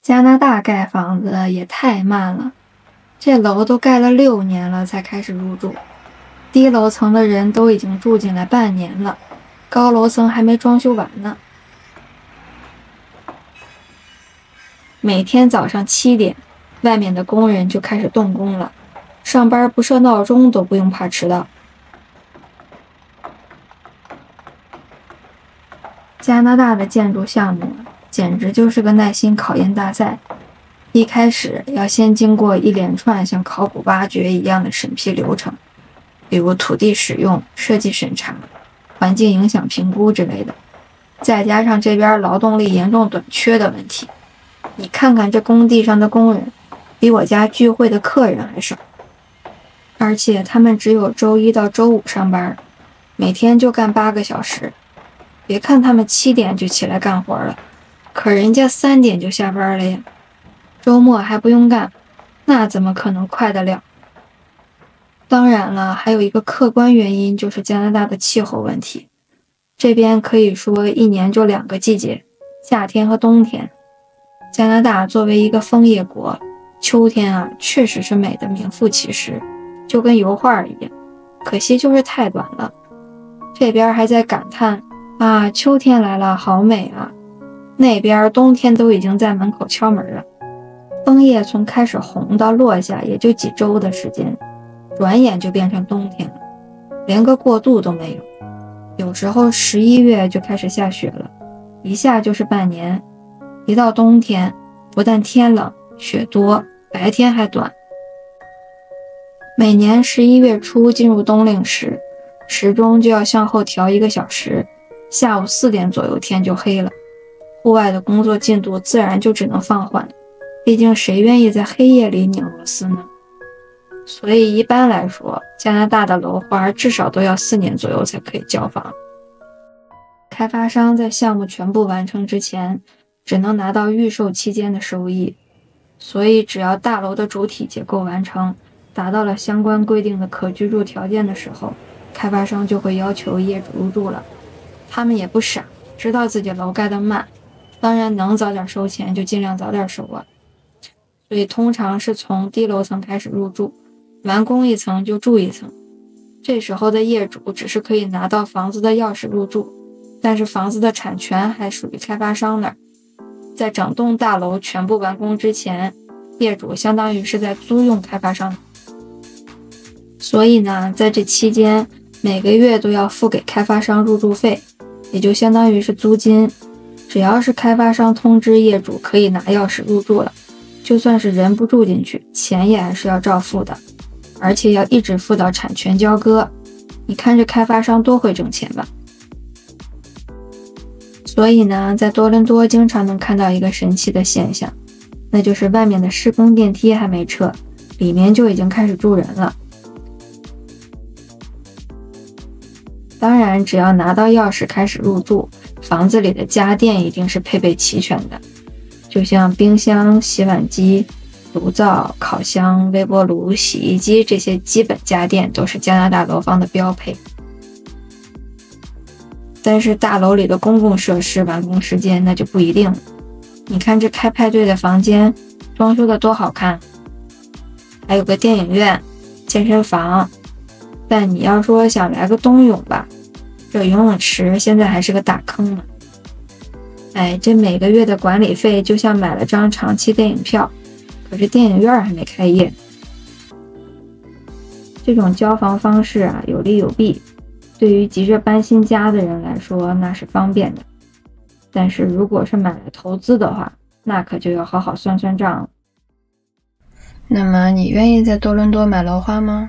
加拿大盖房子也太慢了，这楼都盖了6年了才开始入住，低楼层的人都已经住进来半年了，高楼层还没装修完呢。每天早上7点，外面的工人就开始动工了，上班不设闹钟都不用怕迟到。加拿大的建筑项目简直就是个耐心考验大赛，一开始要先经过一连串像考古挖掘一样的审批流程，比如土地使用、设计审查、环境影响评估之类的，再加上这边劳动力严重短缺的问题。你看看这工地上的工人，比我家聚会的客人还少，而且他们只有周一到周五上班，每天就干8个小时。别看他们7点就起来干活了，可人家3点就下班了呀，周末还不用干，那怎么可能快得了？当然了，还有一个客观原因就是加拿大的气候问题，这边可以说一年就2个季节，夏天和冬天。加拿大作为一个枫叶国，秋天啊确实是美得名副其实，就跟油画一样，可惜就是太短了。这边还在感叹啊，秋天来了，好美啊！那边冬天都已经在门口敲门了。枫叶从开始红到落下也就几周的时间，转眼就变成冬天了，连个过渡都没有。有时候11月就开始下雪了，一下就是半年。一到冬天，不但天冷、雪多，白天还短。每年11月初进入冬令时，时钟就要向后调1个小时，下午4点左右天就黑了，户外的工作进度自然就只能放缓，毕竟谁愿意在黑夜里拧螺丝呢？所以一般来说，加拿大的楼花至少都要4年左右才可以交房。开发商在项目全部完成之前，只能拿到预售期间的收益，所以只要大楼的主体结构完成，达到了相关规定的可居住条件的时候，开发商就会要求业主入住了。他们也不傻，知道自己楼盖得慢，当然能早点收钱就尽量早点收啊。所以通常是从低楼层开始入住，完工1层就住1层。这时候的业主只是可以拿到房子的钥匙入住，但是房子的产权还属于开发商那儿。在整栋大楼全部完工之前，业主相当于是在租用开发商。所以呢，在这期间，每个月都要付给开发商入住费，也就相当于是租金。只要是开发商通知业主可以拿钥匙入住了，就算是人不住进去，钱也还是要照付的，而且要一直付到产权交割。你看这开发商多会挣钱吧？所以呢，在多伦多经常能看到一个神奇的现象，那就是外面的施工电梯还没撤，里面就已经开始住人了。当然，只要拿到钥匙开始入住，房子里的家电一定是配备齐全的，就像冰箱、洗碗机、炉灶、烤箱、微波炉、洗衣机这些基本家电都是加拿大楼房的标配。但是大楼里的公共设施完工时间那就不一定了。你看这开派对的房间装修的多好看，还有个电影院、健身房。但你要说想来个冬泳吧，这游泳池现在还是个大坑呢。这每个月的管理费就像买了张长期电影票，可是电影院还没开业。这种交房方式啊，有利有弊。对于急着搬新家的人来说，那是方便的，但是如果是买来投资的话，那可就要好好算算账了。那么你愿意在多伦多买楼花吗？